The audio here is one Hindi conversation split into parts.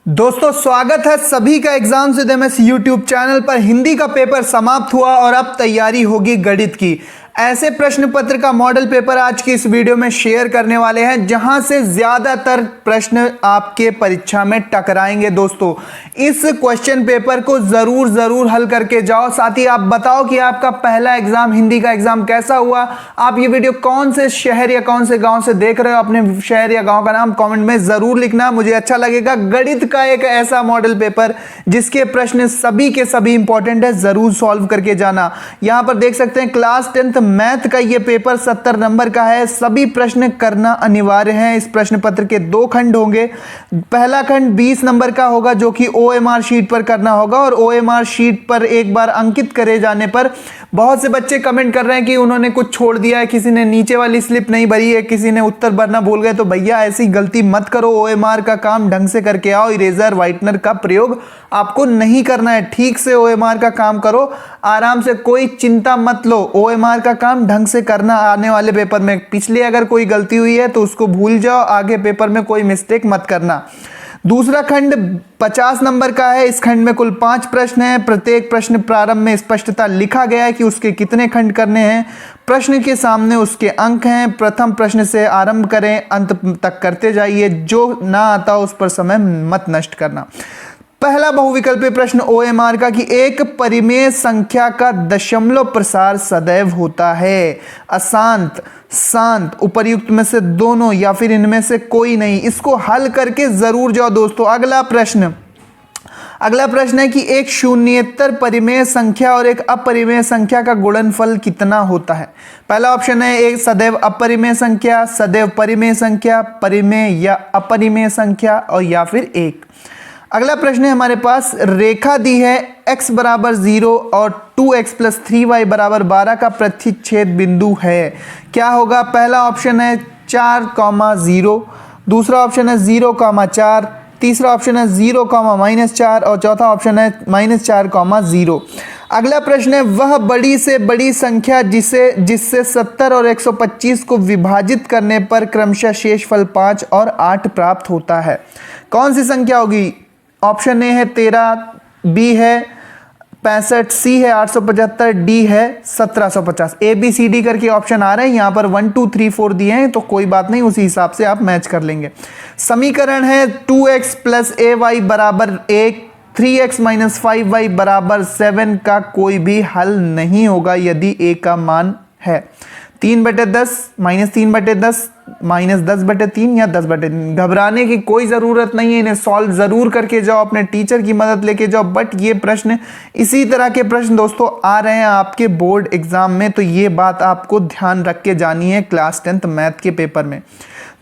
दोस्तों स्वागत है सभी का एग्जाम से एमएस यूट्यूब चैनल पर। हिंदी का पेपर समाप्त हुआ और अब तैयारी होगी गणित की। ऐसे प्रश्न पत्र का मॉडल पेपर आज की इस वीडियो में शेयर करने वाले हैं जहां से ज्यादातर प्रश्न आपके परीक्षा में टकराएंगे। दोस्तों इस क्वेश्चन पेपर को जरूर हल करके जाओ। साथ ही आप बताओ कि आपका पहला एग्जाम हिंदी का एग्जाम कैसा हुआ। आप ये वीडियो कौन से शहर या कौन से गांव से देख रहे हो, अपने शहर या गांव का नाम कमेंट में जरूर लिखना, मुझे अच्छा लगेगा। गणित का एक ऐसा मॉडल पेपर जिसके प्रश्न सभी के सभी इंपॉर्टेंट है, जरूर सॉल्व करके जाना। यहां पर देख सकते हैं क्लास 10th मैथ का ये पेपर 70 नंबर का है। सभी प्रश्न करना अनिवार्य है। इस प्रश्न पत्र के दो खंड होंगे। पहला खंड 20 नंबर का होगा जो कि ओएमआर शीट पर करना होगा, और ओएमआर शीट पर एक बार अंकित करे जाने पर बहुत से बच्चे कमेंट कर रहे हैं कि उन्होंने कुछ छोड़ दिया है, किसी ने नीचे वाली स्लिप नहीं भरी है, किसी ने उत्तर भरना भूल गए। तो भैया ऐसी गलती मत करो, ओएमआर का काम ढंग से करके आओ। इरेजर व्हाइटनर का प्रयोग आपको नहीं करना है। ठीक से ओएमआर का काम करो, आराम से, कोई चिंता मत लो। ओएमआर का काम ढंग से करना आने वाले पेपर में। पिछले अगर कोई गलती हुई है तो उसको भूल जाओ, आगे पेपर में कोई मिस्टेक मत करना। दूसरा खंड 50 नंबर का है। इस खंड में कुल 5 प्रश्न हैं। प्रत्येक प्रश्न प्रारंभ में स्पष्टता लिखा गया है कि उसके कितने खंड करने हैं। प्रश्न के सामने उसके अंक हैं। प्रथम प्रश्न से आरंभ करें, अंत तक करते जाइए। जो ना आता हो उस पर समय मत नष्ट करना। पहला बहुविकल्पीय प्रश्न ओएमआर का कि एक परिमेय संख्या का दशमलव प्रसार सदैव होता है। अशांत, शांत, उपर्युक्त में से दोनों या फिर इनमें से कोई नहीं। इसको हल करके जरूर जाओ दोस्तों। अगला प्रश्न है कि एक शून्येतर परिमेय संख्या और एक अपरिमेय संख्या का गुणनफल कितना होता है। पहला ऑप्शन है एक सदैव अपरिमेय संख्या, सदैव परिमेय संख्या, परिमेय या अपरिमेय संख्या, और या फिर एक। अगला प्रश्न है हमारे पास, रेखा दी है x बराबर 0 और 2x + 3y बराबर 12 का प्रतिच्छेद बिंदु है। क्या होगा? पहला ऑप्शन है 4,0, दूसरा ऑप्शन है 0,4, तीसरा ऑप्शन है 0,-4 और चौथा ऑप्शन है -4,0। अगला प्रश्न है वह बड़ी से बड़ी संख्या जिससे 70 और 125 को विभाजित करने पर क्रमशः शेषफल 5 और 8 प्राप्त होता है। कौन सी संख्या होगी? ऑप्शन ए है 13, बी है 65, सी है 875, डी है 1750। ए बी सी डी करके ऑप्शन आ रहे हैं। यहाँ पर 1 2 3 4 दिए हैं तो कोई बात नहीं, उसी हिसाब से आप मैच कर लेंगे। समीकरण है 2x + ay बराबर 1, 3x - 5y बराबर 7 का कोई भी हल नहीं होगा यदि a का मान है 3/10, -3/10, -10/3 या 10/3। घबराने की कोई ज़रूरत नहीं है, इन्हें सॉल्व ज़रूर करके जाओ, अपने टीचर की मदद लेके जाओ। बट ये प्रश्न, इसी तरह के प्रश्न दोस्तों आ रहे हैं आपके बोर्ड एग्जाम में, तो ये बात आपको ध्यान रख के जानी है क्लास 10th मैथ के पेपर में।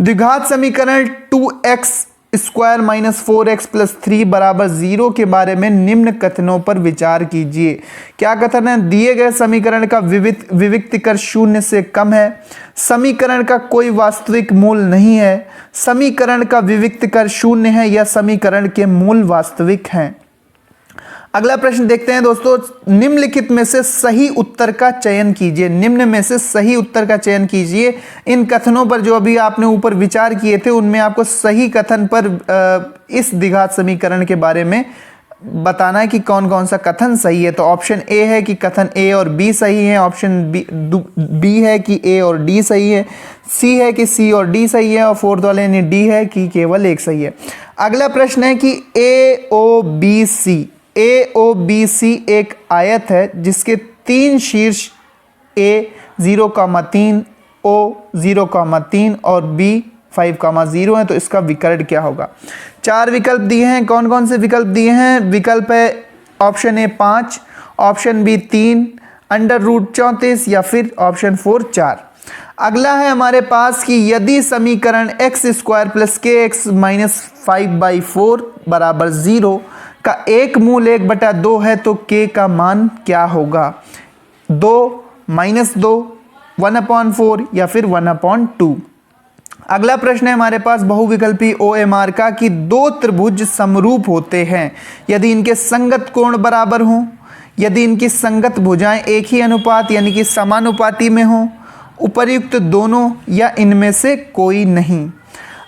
द्विघात समीकरण 2x² - 4x + 3 बराबर 0 के बारे में निम्न कथनों पर विचार कीजिए। क्या कथन है? दिए गए समीकरण का विविक्तिकर 0 से कम है, समीकरण का कोई वास्तविक मूल नहीं है, समीकरण का विविक्तिकर 0 है, या समीकरण के मूल वास्तविक हैं। अगला प्रश्न देखते हैं दोस्तों, निम्नलिखित में से सही उत्तर का चयन कीजिए। निम्न में से सही उत्तर का चयन कीजिए। इन कथनों पर जो अभी आपने ऊपर विचार किए थे उनमें आपको सही कथन पर इस द्विघात समीकरण के बारे में बताना है कि कौन कौन सा कथन सही है। तो ऑप्शन ए है कि कथन ए और बी सही है, ऑप्शन बी है कि ए और डी सही है, सी है कि सी और डी सही है, और फोर्थ वाले यानी डी है कि केवल एक सही है। अगला प्रश्न है कि AOBC एक आयत है जिसके 3 शीर्ष A 0,3, O 0,3 और B 5,0 है। तो इसका विकर्ण क्या होगा? 4 विकल्प दिए हैं। कौन कौन से विकल्प दिए हैं? विकल्प है ऑप्शन ए 5, ऑप्शन बी 3, √34 या फिर ऑप्शन 4 4। अगला है हमारे पास कि यदि समीकरण x² + kx - 5/4 बराबर 0 का एक मूल 1/2 है तो k का मान क्या होगा? 2, -2, 1/4 या फिर 1/2। अगला प्रश्न है हमारे पास बहुविकल्पी OMR का कि दो त्रिभुज समरूप होते हैं यदि इनके संगत कोण बराबर हों, यदि इनकी संगत भुजाएं एक ही अनुपात यानी कि समानुपाती में हों, उपर्युक्त दोनों, या इनमें से कोई नहीं।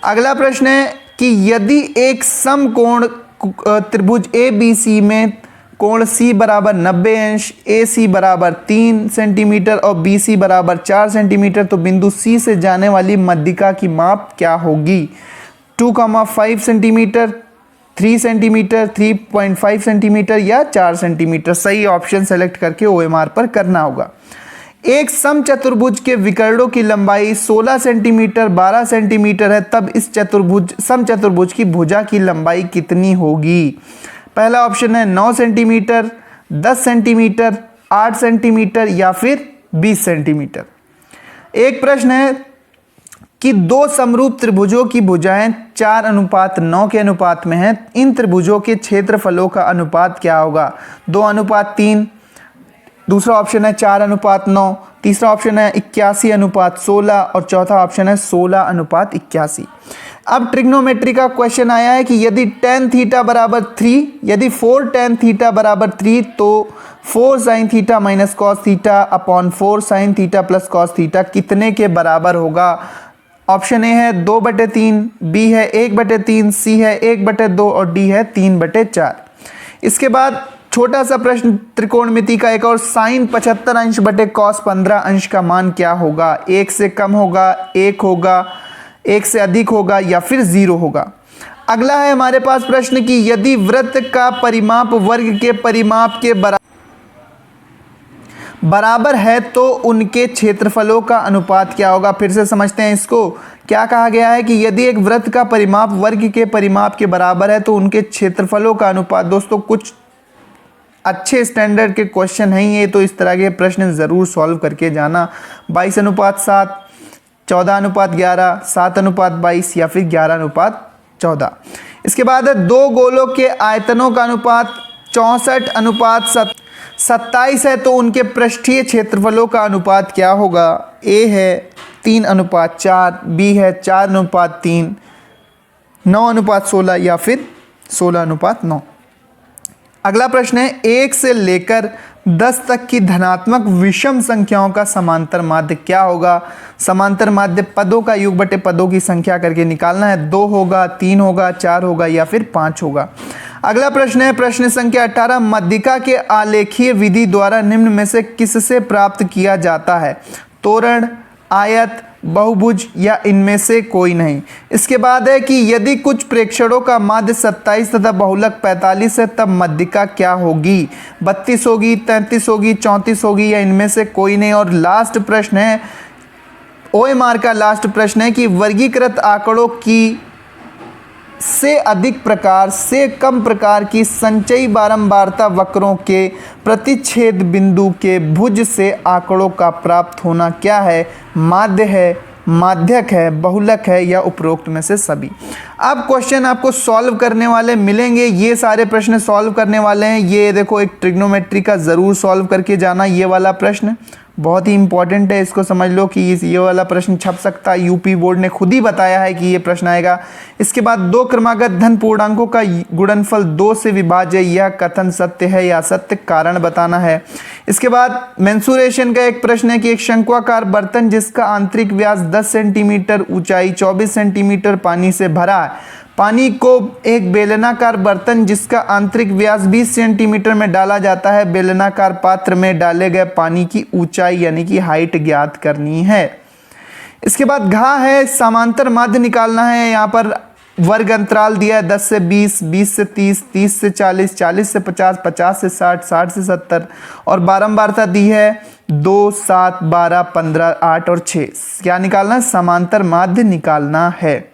अगला प्रश्न है कि यदि एक समकोण त्रिभुज ABC में कोण C बराबर 90 अंश, AC बराबर 3 सेंटीमीटर और BC बराबर 4 सेंटीमीटर, तो बिंदु C से जाने वाली मध्यिका की माप क्या होगी? 2,5 सेंटीमीटर, 3 सेंटीमीटर, 3.5 सेंटीमीटर या 4 सेंटीमीटर। सही ऑप्शन सेलेक्ट करके OMR पर करना होगा। एक समचतुर्भुज के विकर्णों की लंबाई 16 सेंटीमीटर 12 सेंटीमीटर है, तब इस समचतुर्भुज की भुजा की लंबाई कितनी होगी? पहला ऑप्शन है 9 सेंटीमीटर, 10 सेंटीमीटर, 8 सेंटीमीटर या फिर 20 सेंटीमीटर। एक प्रश्न है कि दो समरूप त्रिभुजों की भुजाएं 4:9 के अनुपात में हैं, इन त्रिभुजों के क्षेत्रफलों का अनुपात क्या होगा? 2:3, दूसरा ऑप्शन है 4:9, तीसरा ऑप्शन है 81:16 और चौथा ऑप्शन है 16:81। अब ट्रिग्नोमेट्री का क्वेश्चन आया है कि यदि tan थीटा बराबर 3, यदि 4 tan थीटा बराबर 3 तो 4 sin theta minus cos theta upon 4 sin theta plus cos theta कितने के बराबर होगा? ऑप्शन ए है 2/3, बी है 1/3, सी है 1/2 और डी है 3/4। इसके बाद छोटा सा प्रश्न त्रिकोणमिति का एक और, साइन 75 अंश बटे कॉस 15 अंश का मान क्या होगा? 1 से कम होगा, 1 होगा, 1 से अधिक होगा या फिर 0 होगा। अगला है हमारे पास प्रश्न कि यदि वृत्त का परिमाप वर्ग के परिमाप के बराबर है तो उनके क्षेत्रफलों का अनुपात क्या होगा? फिर से समझते हैं इसको। क्या कहा गया है कि यदि एक वृत्त का परिमाप वर्ग के परिमाप के बराबर है तो उनके क्षेत्रफलों का अनुपात। दोस्तों कुछ अच्छे स्टैंडर्ड के क्वेश्चन हैं ये, तो इस तरह के प्रश्न ज़रूर सॉल्व करके जाना। 22:7, 14:11, 7:22 या फिर 11:14। इसके बाद है दो गोलों के आयतनों का अनुपात 64:27 है, तो उनके पृष्ठीय क्षेत्रफलों का अनुपात क्या होगा? ए है 3:4, बी है 4:3, 9:16 या फिर 16:9। अगला प्रश्न है 1 से लेकर 10 तक की धनात्मक विषम संख्याओं का समांतर माध्य क्या होगा? समांतर माध्य पदों का योग बटे पदों की संख्या करके निकालना है। 2 होगा, 3 होगा, 4 होगा या फिर 5 होगा। अगला प्रश्न है प्रश्न संख्या 18, मध्यिका के आलेखीय विधि द्वारा निम्न में से किससे प्राप्त किया जाता है? तोरण, आयत, बहुभुज या इनमें से कोई नहीं। इसके बाद है कि यदि कुछ प्रेक्षणों का माध्य 27 तथा बहुलक 45 है तब मध्यिका क्या होगी? 32 होगी, 33 होगी, 34 होगी या इनमें से कोई नहीं। और लास्ट प्रश्न है OMR का लास्ट प्रश्न है कि वर्गीकृत आंकड़ों की से अधिक प्रकार से कम प्रकार की संचयी बारंबारता वक्रों के प्रतिच्छेद बिंदु के भुज से आंकड़ों का प्राप्त होना क्या है? माध्य है, माध्यक है, बहुलक है या उपरोक्त में से सभी। अब क्वेश्चन आपको सॉल्व करने वाले मिलेंगे, ये सारे प्रश्न सॉल्व करने वाले हैं। ये देखो एक ट्रिग्नोमेट्री का ज़रूर सॉल्व करके जाना। ये वाला प्रश्न बहुत ही इंपॉर्टेंट है, इसको समझ लो कि ये वाला प्रश्न छप सकता है। यूपी बोर्ड ने खुद ही बताया है कि ये प्रश्न आएगा। इसके बाद दो क्रमागत धन पूर्णांकों का गुणनफल 2 से विभाज्य, यह कथन सत्य है या असत्य? कारण बताना है। इसके बाद मेंसुरेशन का एक प्रश्न है कि एक शंक्वाकार बर्तन जिसका आंतरिक व्यास 10 सेंटीमीटर, ऊंचाई 24 सेंटीमीटर पानी से भरा है। पानी को एक बेलनाकार बर्तन जिसका आंतरिक व्यास 20 सेंटीमीटर में डाला जाता है। बेलनाकार पात्र में डाले गए पानी की ऊंचाई यानी कि हाइट ज्ञात करनी है। इसके बाद घा है, समांतर माध्य निकालना है। यहाँ पर वर्ग अंतराल दिया है 10 से 20, 20 से 30, 30 से 40, 40 से 50, 50 से 60, 60 से 70 और बारंबारता दी है 2, 7, 12, 15, 8 और 6। क्या निकालना है? समांतर माध्य निकालना है।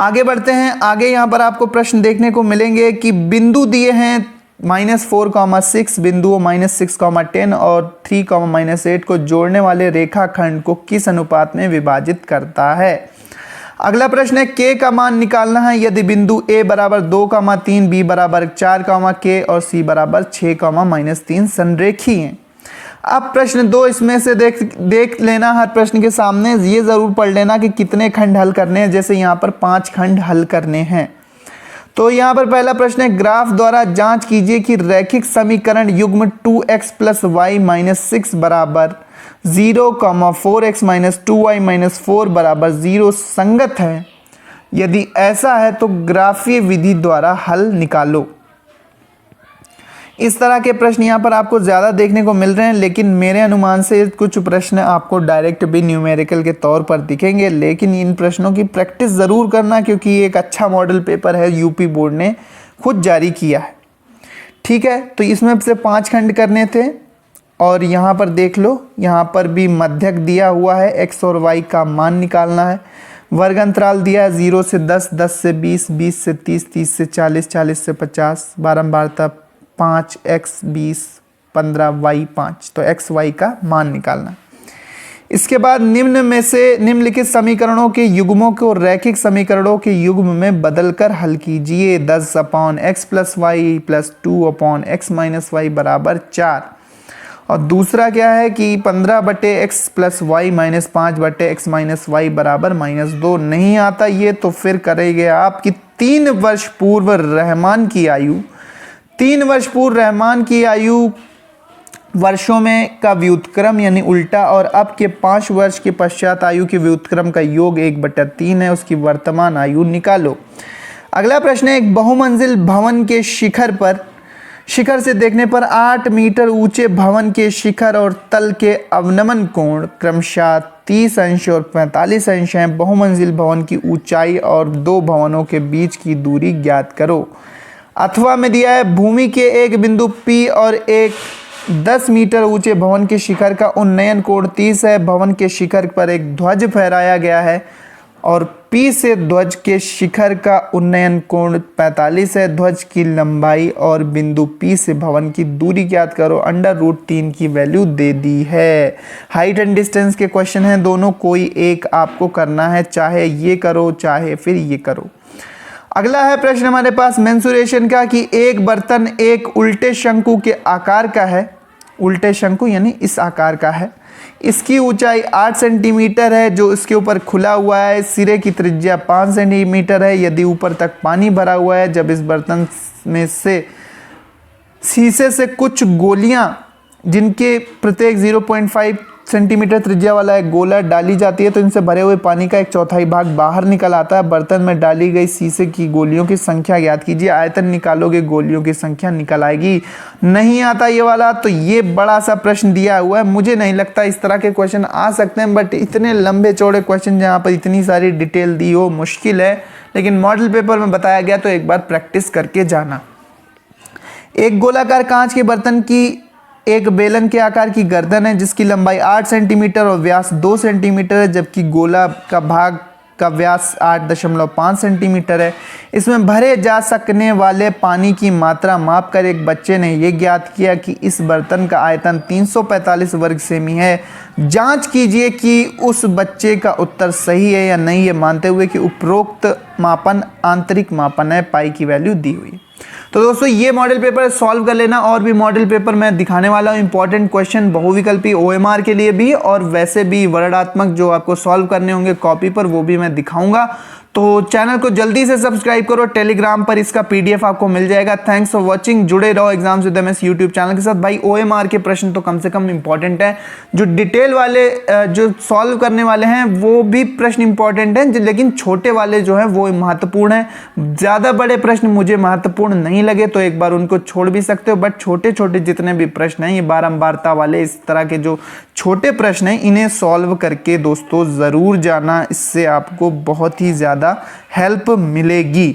आगे बढ़ते हैं। आगे यहाँ पर आपको प्रश्न देखने को मिलेंगे कि बिंदु दिए हैं -4,6 बिंदुओं -6,10 और 3,-8 को जोड़ने वाले रेखाखंड को किस अनुपात में विभाजित करता है? अगला प्रश्न है k का मान निकालना है यदि बिंदु a बराबर 2,3, b बराबर 4, k और c बराबर 6,-3 संरेखी हैं। अब प्रश्न 2 इसमें से देख लेना हर प्रश्न के सामने, ये ज़रूर पढ़ लेना कि कितने खंड हल करने हैं। जैसे यहाँ पर 5 खंड हल करने हैं। तो यहाँ पर पहला प्रश्न है ग्राफ द्वारा जांच कीजिए कि रैखिक समीकरण युग्म 2x + y - 6 बराबर 0, 4x - 2y - 4 बराबर 0 संगत है यदि ऐसा है तो ग्राफीय विधि द्वारा हल निकालो। इस तरह के प्रश्न यहाँ पर आपको ज़्यादा देखने को मिल रहे हैं, लेकिन मेरे अनुमान से कुछ प्रश्न आपको डायरेक्ट भी न्यूमेरिकल के तौर पर दिखेंगे, लेकिन इन प्रश्नों की प्रैक्टिस ज़रूर करना, क्योंकि ये एक अच्छा मॉडल पेपर है, यूपी बोर्ड ने खुद जारी किया है। ठीक है, तो इसमें से 5 खंड करने थे और यहाँ पर देख लो, यहाँ पर भी मध्यक दिया हुआ है, x और y का मान निकालना है। वर्ग अंतराल दिया है 0 से 10, 10 से 20, 20 से 30, 30 से 40, 40 से 50, बारंबारता 5, x 20, 15, y 5, तो x y का मान निकालना। इसके बाद निम्न में से निम्नलिखित समीकरणों के युग्मों को रैखिक समीकरणों के युग्म में बदलकर हल कीजिए। 10/x plus Y plus 2/x minus Y बराबर 4। और दूसरा क्या है कि 15/x plus Y minus 5/x minus Y बराबर -2। नहीं आता ये तो फिर करेंगे आपकी 3 वर्ष पूर्व रहमान की आयु, 3 वर्ष पूर्व रहमान की आयु वर्षों में का व्युत्क्रम यानी उल्टा, और अब के 5 वर्ष के पश्चात आयु के व्युत्क्रम का योग 1/3 है, उसकी वर्तमान आयु निकालो। अगला प्रश्न है, एक बहुमंजिल भवन के शिखर से देखने पर 8 मीटर ऊंचे भवन के शिखर और तल के अवनमन कोण क्रमशः 30 अंश और 45 अंश हैं। बहुमंजिल भवन की ऊंचाई और 2 भवनों के बीच की दूरी ज्ञात करो। अथवा में दिया है, भूमि के एक बिंदु P और एक 10 मीटर ऊंचे भवन के शिखर का उन्नयन कोण 30 है। भवन के शिखर पर एक ध्वज फहराया गया है और P से ध्वज के शिखर का उन्नयन कोण 45 है। ध्वज की लंबाई और बिंदु P से भवन की दूरी ज्ञात करो। √3 की वैल्यू दे दी है। हाइट एंड डिस्टेंस के क्वेश्चन हैं दोनों, कोई एक आपको करना है, चाहे ये करो चाहे फिर ये करो। अगला है प्रश्न हमारे पास मेंसुरेशन का, कि एक बर्तन एक उल्टे शंकु के आकार का है, उल्टे शंकु यानी इस आकार का है, इसकी ऊंचाई 8 सेंटीमीटर है, जो इसके ऊपर खुला हुआ है, सिरे की त्रिज्या 5 सेंटीमीटर है। यदि ऊपर तक पानी भरा हुआ है, जब इस बर्तन में से शीशे से कुछ गोलियां जिनके प्रत्येक 0.5 सेंटीमीटर त्रिज्या वाला एक गोला डाली जाती है, तो इनसे भरे हुए पानी का 1/4 भाग बाहर निकल आता है। बर्तन में डाली गई शीशे की गोलियों की संख्या ज्ञात कीजिए। आयतन निकालोगे, गोलियों की संख्या निकल आएगी। नहीं आता ये वाला, तो ये बड़ा सा प्रश्न दिया हुआ है। मुझे नहीं लगता इस तरह के क्वेश्चन आ सकते हैं, बट इतने लंबे चौड़े क्वेश्चन जहाँ पर इतनी सारी डिटेल दी हो, मुश्किल है। लेकिन मॉडल पेपर में बताया गया, तो एक बार प्रैक्टिस करके जाना। एक गोलाकार कांच के बर्तन की एक बेलन के आकार की गर्दन है, जिसकी लंबाई 8 सेंटीमीटर और व्यास 2 सेंटीमीटर है, जबकि गोला का भाग का व्यास 8.5 सेंटीमीटर है। इसमें भरे जा सकने वाले पानी की मात्रा मापकर एक बच्चे ने यह ज्ञात किया कि इस बर्तन का आयतन 345 वर्ग सेमी है। जांच कीजिए कि उस बच्चे का उत्तर सही है या नहीं, ये मानते हुए कि उपरोक्त मापन आंतरिक मापन है। पाई की वैल्यू दी हुई है। तो दोस्तों ये मॉडल पेपर सॉल्व कर लेना। और भी मॉडल पेपर मैं दिखाने वाला हूँ, इंपॉर्टेंट क्वेश्चन बहुविकल्पी OMR के लिए भी, और वैसे भी वर्णात्मक जो आपको सॉल्व करने होंगे कॉपी पर, वो भी मैं दिखाऊंगा। तो चैनल को जल्दी से सब्सक्राइब करो, टेलीग्राम पर इसका PDF आपको मिल जाएगा। Thanks for watching. जुड़े रहो exams with MS YouTube channel के साथ। भाई OMR के प्रश्न तो कम से कम इंपॉर्टेंट है, जो डिटेल वाले जो सॉल्व करने वाले हैं वो भी प्रश्न इंपॉर्टेंट हैं, लेकिन छोटे वाले जो है वो महत्वपूर्ण है। ज़्यादा बड़े प्रश्न मुझे महत्वपूर्ण नहीं लगे, तो एक बार उनको छोड़ भी सकते हो, बट छोटे छोटे जितने भी प्रश्न हैं, ये बारंबारता वाले, इस तरह के जो छोटे प्रश्न हैं, इन्हें सॉल्व करके दोस्तों ज़रूर जाना। इससे आपको बहुत ही ज़्यादा हेल्प मिलेगी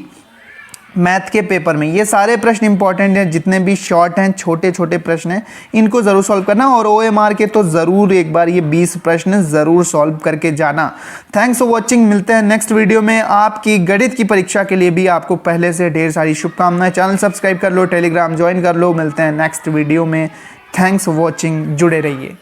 मैथ के पेपर में। ये सारे प्रश्न इंपॉर्टेंट हैं, जितने भी शॉर्ट हैं, छोटे छोटे प्रश्न हैं, इनको जरूर सॉल्व करना। और OMR के तो जरूर एक बार ये 20 प्रश्न जरूर सॉल्व करके जाना। Thanks for watching. मिलते हैं नेक्स्ट वीडियो में। आपकी गणित की परीक्षा के लिए भी आपको पहले से ढेर सारी शुभकामनाएं। चैनल सब्सक्राइब कर लो, टेलीग्राम ज्वाइन कर लो। मिलते हैं नेक्स्ट वीडियो में। Thanks for watching. जुड़े रहिए।